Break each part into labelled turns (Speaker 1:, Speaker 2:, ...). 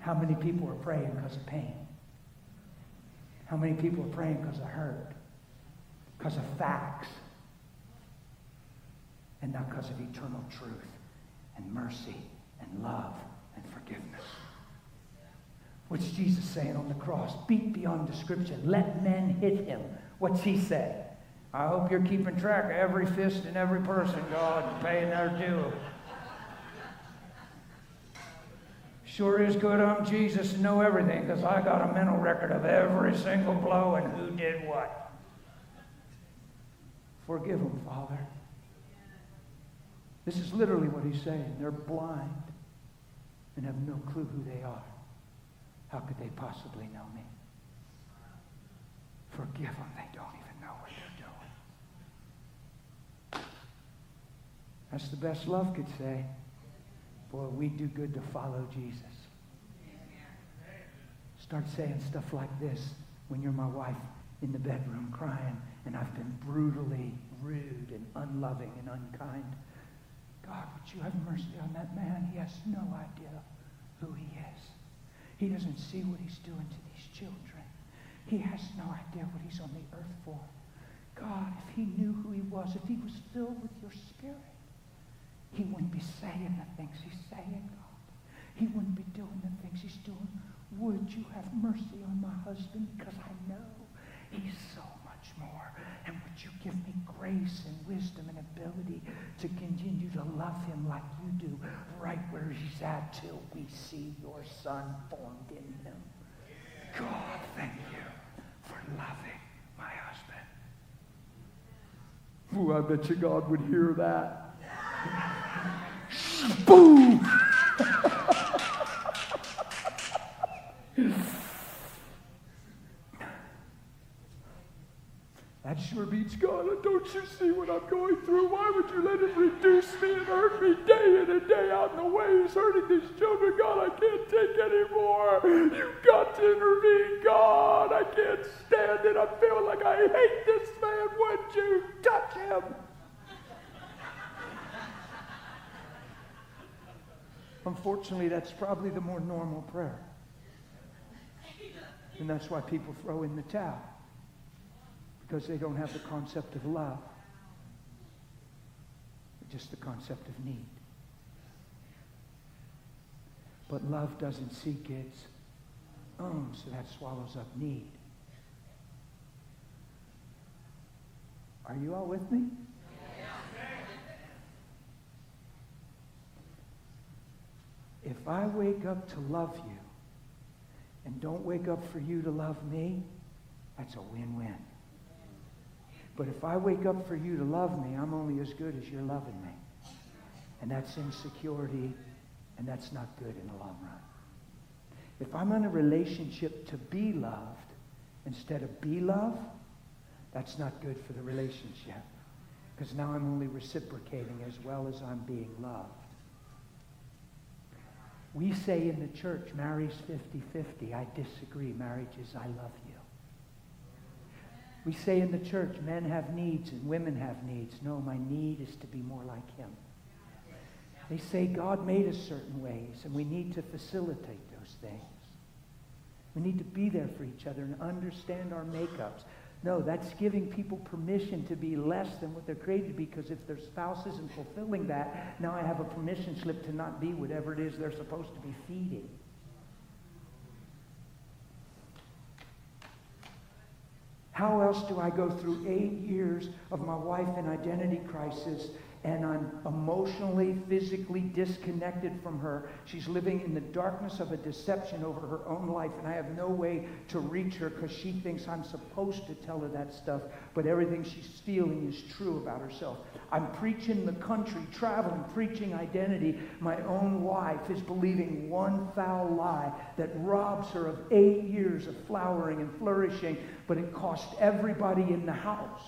Speaker 1: How many people are praying because of pain? How many people are praying because of hurt? Because of facts? And not because of eternal truth and mercy and love and forgiveness. What's Jesus saying on the cross? Beat beyond description. Let men hit him. What's he say? I hope you're keeping track of every fist and every person, God, paying their due. Sure is good I'm Jesus and know everything, because I got a mental record of every single blow and who did what. Forgive them, Father. This is literally what he's saying. They're blind and have no clue who they are. How could they possibly know me? Forgive them. They don't even know what they're doing. That's the best love could say. Boy, we do good to follow Jesus. Start saying stuff like this when you're my wife in the bedroom crying and I've been brutally rude and unloving and unkind. God, would you have mercy on that man? He has no idea who he is. He doesn't see what he's doing to these children. He has no idea what he's on the earth for. God, if he knew who he was, if he was filled with your Spirit, he wouldn't be saying the things he's saying, God. He wouldn't be doing the things he's doing. Would you have mercy on my husband? Because I know he's so much more. And would you give me grace and wisdom and ability to continue to love him like you do, right where he's at, till we see your Son formed in him. God, thank you for loving my husband. Ooh, I bet you God would hear that. Boom! That sure beats God. Don't you see what I'm going through? Why would you let him reduce me and hurt me day in and day out in the way he's hurting these children? God, I can't take any more. You've got to intervene, God. I can't stand it. I feel like I hate this man. Would you touch him? Unfortunately, that's probably the more normal prayer. And that's why people throw in the towel. Because they don't have the concept of love. Just the concept of need. But love doesn't seek its own, so that swallows up need. Are you all with me? If I wake up to love you and don't wake up for you to love me, that's a win-win. But if I wake up for you to love me, I'm only as good as you're loving me. And that's insecurity, and that's not good in the long run. If I'm in a relationship to be loved instead of be loved, that's not good for the relationship. Because now I'm only reciprocating as well as I'm being loved. We say in the church, marriage 50-50. I disagree. Marriage is I love you. We say in the church, men have needs and women have needs. No, my need is to be more like him. They say God made us certain ways, and we need to facilitate those things. We need to be there for each other and understand our makeups. No, that's giving people permission to be less than what they're created to be, because if their spouse isn't fulfilling that, now I have a permission slip to not be whatever it is they're supposed to be feeding. How else do I go through 8 years of my wife in identity crisis, and I'm emotionally, physically disconnected from her? She's living in the darkness of a deception over her own life, and I have no way to reach her because she thinks I'm supposed to tell her that stuff, but everything she's feeling is true about herself. I'm preaching the country, traveling, preaching identity. My own wife is believing one foul lie that robs her of 8 years of flowering and flourishing, but it cost everybody in the house.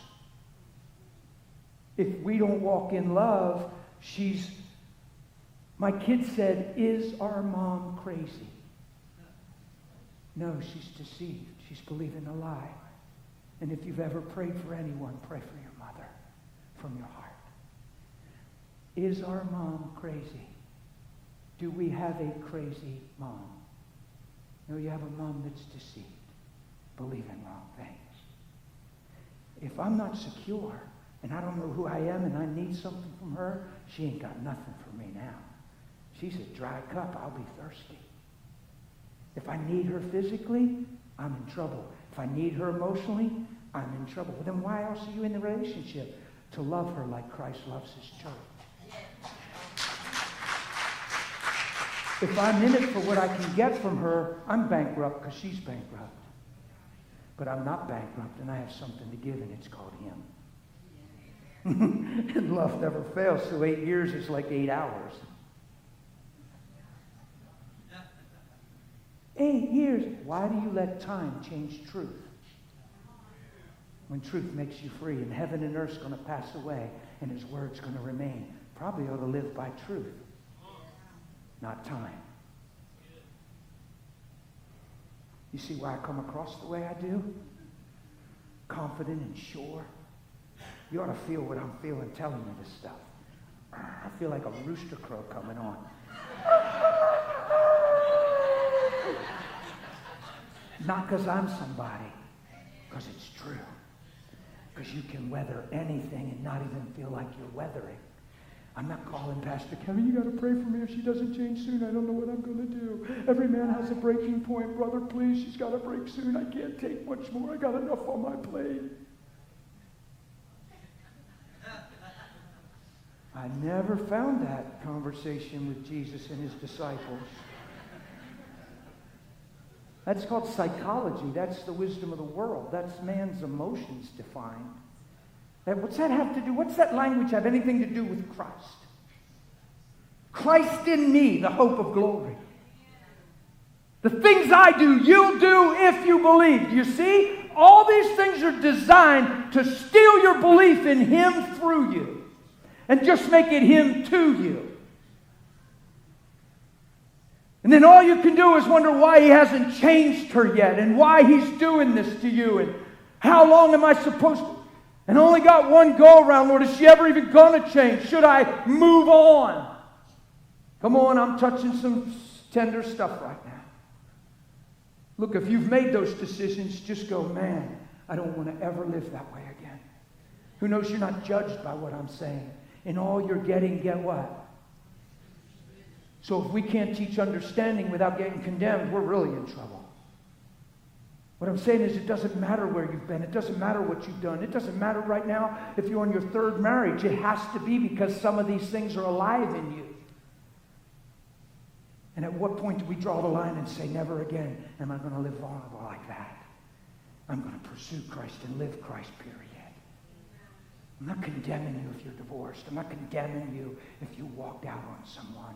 Speaker 1: If we don't walk in love, my kid said, is our mom crazy? No, she's deceived. She's believing a lie. And if you've ever prayed for anyone, pray for your mother from your heart. Is our mom crazy? Do we have a crazy mom? No, you have a mom that's deceived, believing wrong things. If I'm not secure and I don't know who I am and I need something from her, she ain't got nothing for me now. She's a dry cup. I'll be thirsty. If I need her physically, I'm in trouble. If I need her emotionally, I'm in trouble. Well, then why else are you in the relationship? To love her like Christ loves his church. If I'm in it for what I can get from her, I'm bankrupt because she's bankrupt. But I'm not bankrupt, and I have something to give, and it's called him. And love never fails, so 8 years is like 8 hours. 8 years. Why do you let time change truth? When truth makes you free, and heaven and earth's going to pass away, and his word's going to remain. Probably ought to live by truth, not time. You see why I come across the way I do? Confident and sure. You ought to feel what I'm feeling telling you this stuff. I feel like a rooster crow coming on. Not because I'm somebody, because it's true. Because you can weather anything and not even feel like you're weathering. I'm not calling Pastor Kevin, you got to pray for me. If she doesn't change soon, I don't know what I'm going to do. Every man has a breaking point. Brother, please, she's got to break soon. I can't take much more. I got enough on my plate. I never found that conversation with Jesus and his disciples. That's called psychology. That's the wisdom of the world. That's man's emotions defined. What's that have to do? What's that language have anything to do with Christ? Christ in me, the hope of glory. The things I do, you'll do if you believe. You see? All these things are designed to steal your belief in him through you. And just make it him to you. And then all you can do is wonder why he hasn't changed her yet. And why he's doing this to you. And how long am I supposed to... And only got one go around, Lord. Is she ever even going to change? Should I move on? Come on, I'm touching some tender stuff right now. Look, if you've made those decisions, just go, man, I don't want to ever live that way again. Who knows you're not judged by what I'm saying. In all you're getting, get what? So if we can't teach understanding without getting condemned, we're really in trouble. What I'm saying is it doesn't matter where you've been. It doesn't matter what you've done. It doesn't matter right now if you're on your third marriage. It has to be because some of these things are alive in you. And at what point do we draw the line and say, never again am I going to live vulnerable like that? I'm going to pursue Christ and live Christ, period. I'm not condemning you if you're divorced. I'm not condemning you if you walked out on someone.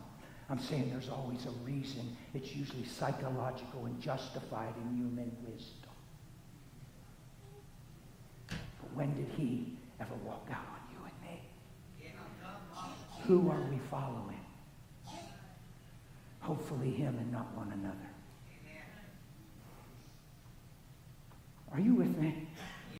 Speaker 1: I'm saying there's always a reason. It's usually psychological and justified in human wisdom. But when did he ever walk out on you and me? Who are we following? Hopefully him and not one another. Are you with me?